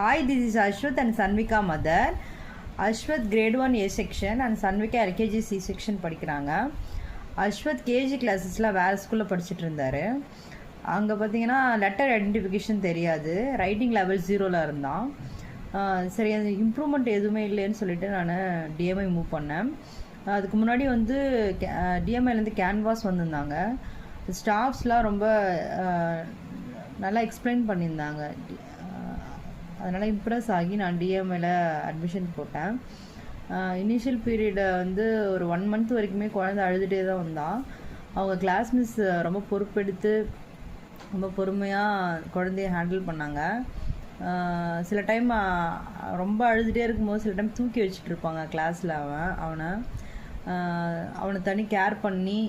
Hi, this is Ashwath and Sanvika mother. Ashwath grade 1 A section and Sanvika LKG C section படிக்கிறாங்க. Ashwath KG கிளாஸஸில் வேறு ஸ்கூலில் படிச்சுட்டு இருந்தார். அங்கே பார்த்தீங்கன்னா லெட்டர் ஐடென்டிஃபிகேஷன் தெரியாது, ரைட்டிங் லெவல் 0ல் இருந்தான். சரி, அது இம்ப்ரூவ்மெண்ட் எதுவுமே இல்லைன்னு சொல்லிட்டு நான் டிஎம்ஐ மூவ் பண்ணேன். அதுக்கு முன்னாடி வந்து டிஎம்ஐலேருந்து கேன்வாஸ் வந்திருந்தாங்க. ஸ்டாஃப்ஸ்லாம் ரொம்ப நல்லா எக்ஸ்பிளைன் பண்ணியிருந்தாங்க. அதனால் இம்ப்ரெஸ் ஆகி நான் டிஎம்ஐயில் அட்மிஷன் போட்டேன். இனிஷியல் பீரியடை வந்து ஒரு 1 மந்த் வரைக்குமே குழந்தை அழுதுகிட்டே தான் வந்தான். அவங்க கிளாஸ் மிஸ் ரொம்ப பொறுப்பெடுத்து ரொம்ப பொறுமையாக குழந்தைய ஹேண்டில் பண்ணாங்க. சில டைம் ரொம்ப அழுதுகிட்டே இருக்கும்போது சில டைம் தூக்கி வச்சுட்டு இருப்பாங்க கிளாஸில். அவனை தனி கேர் பண்ணி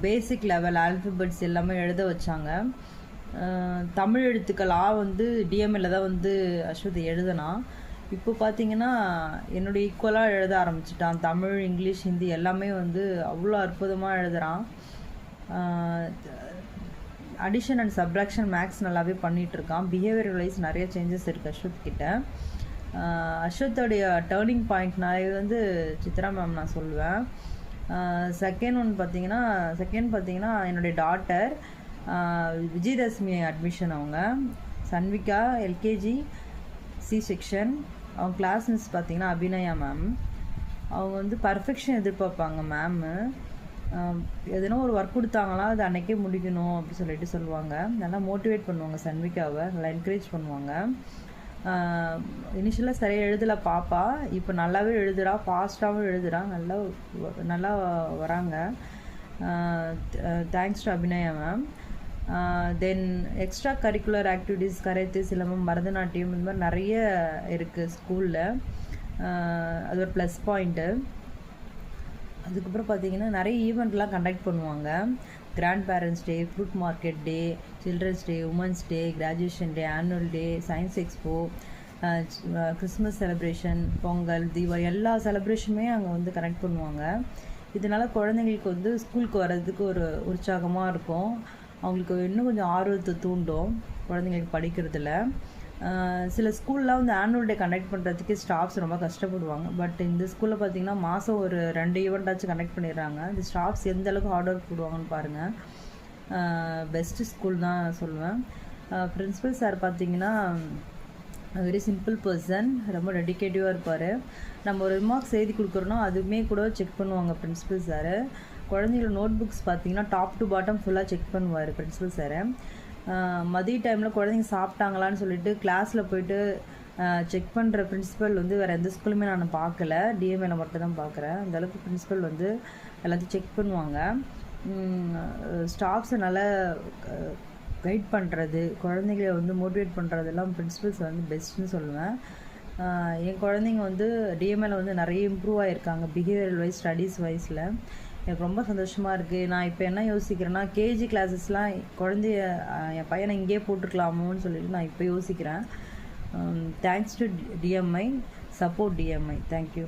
பேசிக் லெவல் ஆல்ஃபபெட்ஸ் எல்லாமே எழுத வச்சாங்க. தமிழ் எழுத்துக்களாக வந்து டிஎம்ஐயில் தான் வந்து அஸ்வத் எழுதினான். இப்போ பார்த்தீங்கன்னா என்னுடைய ஈக்குவலாக எழுத ஆரம்பிச்சிட்டான். தமிழ், இங்கிலீஷ், ஹிந்தி எல்லாமே வந்து அவ்வளோ அற்புதமாக எழுதுகிறான். அடிஷன் அண்ட் சப்ராக்ஷன் மேக்ஸ் நல்லாவே பண்ணிகிட்ருக்கான். பிஹேவியர் வைஸ் நிறைய சேஞ்சஸ் இருக்குது அஸ்வத் கிட்ட. அஸ்வத்தோடைய டேர்னிங் பாயிண்ட் நிறைய வந்து சித்ரா மேம் நான் சொல்லுவேன். செகண்ட் பார்த்தீங்கன்னா என்னுடைய டாட்டர் விஜயதசமி அட்மிஷன். அவங்க சன்விகா எல்கேஜி சி செக்ஷன். அவங்க கிளாஸ் மிஸ் பார்த்திங்கன்னா அபிநயா மேம். அவங்க வந்து பர்ஃபெக்ஷன் எதிர்பார்ப்பாங்க மேமு. எதுனா ஒரு ஒர்க் கொடுத்தாங்களா அது அன்றைக்கே முடிக்கணும் அப்படி சொல்லிட்டு சொல்லுவாங்க. நல்லா மோட்டிவேட் பண்ணுவாங்க சன்விகாவை, நல்லா என்கரேஜ் பண்ணுவாங்க. இனிஷியலாக சரியாக எழுதலை பாப்பா, இப்போ நல்லாவே எழுதுகிறா, ஃபாஸ்ட்டாகவும் எழுதுகிறா, நல்லா வராங்க. Thanks to Abhinaya ma'am. Then extra curricular activities karate, silambam, Bharatanatyam, இந்த மாதிரி நிறைய இருக்குது ஸ்கூலில். அது ஒரு ப்ளஸ் பாயிண்ட்டு. அதுக்கப்புறம் பார்த்திங்கன்னா நிறைய ஈவெண்ட்லாம் கண்டக்ட் பண்ணுவாங்க. Grandparents day, fruit market day, children's day, women's day, graduation day, annual day, science expo, Christmas celebration, Pongal, Deepavali எல்லா செலிப்ரேஷனுமே அங்கே வந்து கனெக்ட் பண்ணுவாங்க. இதனால் குழந்தைங்களுக்கு வந்து ஸ்கூலுக்கு வர்றதுக்கு ஒரு உற்சாகமாக இருக்கும். அவங்களுக்கு இன்னும் கொஞ்சம் ஆர்வத்தை தூண்டும் குழந்தைங்களுக்கு படிக்கிறதுல. சில ஸ்கூல்லாம் வந்து ஆனுவல் டே கண்டக்ட் பண்ணுறதுக்கு ஸ்டாஃப்ஸ் ரொம்ப கஷ்டப்படுவாங்க. பட் இந்த ஸ்கூலில் பார்த்திங்கன்னா மாதம் ஒரு 2 ஈவெண்ட்டாச்சும் கண்டக்ட் பண்ணிடுறாங்க. இந்த ஸ்டாஃப்ஸ் எந்த அளவுக்கு ஹார்ட் ஒர்க் போடுவாங்கன்னு பாருங்கள். பெஸ்ட்டு ஸ்கூல் தான் சொல்லுவேன். பிரின்ஸிபல் சார் பார்த்திங்கன்னா வெரி சிம்பிள் பர்சன், ரொம்ப டெடிக்கேட்டிவாக இருப்பார். நம்ம ஒரு ரிமார்க்ஸ் எழுதி கொடுக்குறோன்னா அதுவுமே கூட செக் பண்ணுவாங்க பிரின்ஸிபல் சார். குழந்தைங்களோட நோட் புக்ஸ் பார்த்திங்கன்னா டாப் டு பாட்டம் ஃபுல்லாக செக் பண்ணுவார் பிரின்ஸிபல் சார். மதிய டைமில் குழந்தைங்க சாப்பிட்டாங்களான்னு சொல்லிட்டு கிளாஸில் போயிட்டு செக் பண்ணுற பிரின்ஸிபல் வந்து வேறு எந்த ஸ்கூலுமே நான் பார்க்கல, டிஎம்ஏல மட்டும் தான் பார்க்குறேன். அந்தளவுக்கு பிரின்ஸிபல் வந்து எல்லாத்தையும் செக் பண்ணுவாங்க. ஸ்டாஃப்ஸை நல்லா கைட் பண்ணுறது, குழந்தைங்கள வந்து மோட்டிவேட் பண்ணுறதெல்லாம் பிரின்ஸிபல்ஸ் வந்து பெஸ்ட்டுன்னு சொல்லுவேன். என் குழந்தைங்க வந்து டிஎம்ஏல வந்து நிறைய இம்ப்ரூவ் ஆகியிருக்காங்க பிஹேவியர் வைஸ், ஸ்டடீஸ் வைஸில். எனக்கு ரொம்ப சந்தோஷமாக இருக்குது. நான் இப்போ என்ன யோசிக்கிறேன்னா, கேஜி கிளாஸஸ்லாம் குழந்தைய என் பையனை இங்கேயே போட்டுருக்கலாமோன்னு சொல்லிட்டு நான் இப்போ யோசிக்கிறேன். Thanks to TMI, support TMI. Thank you.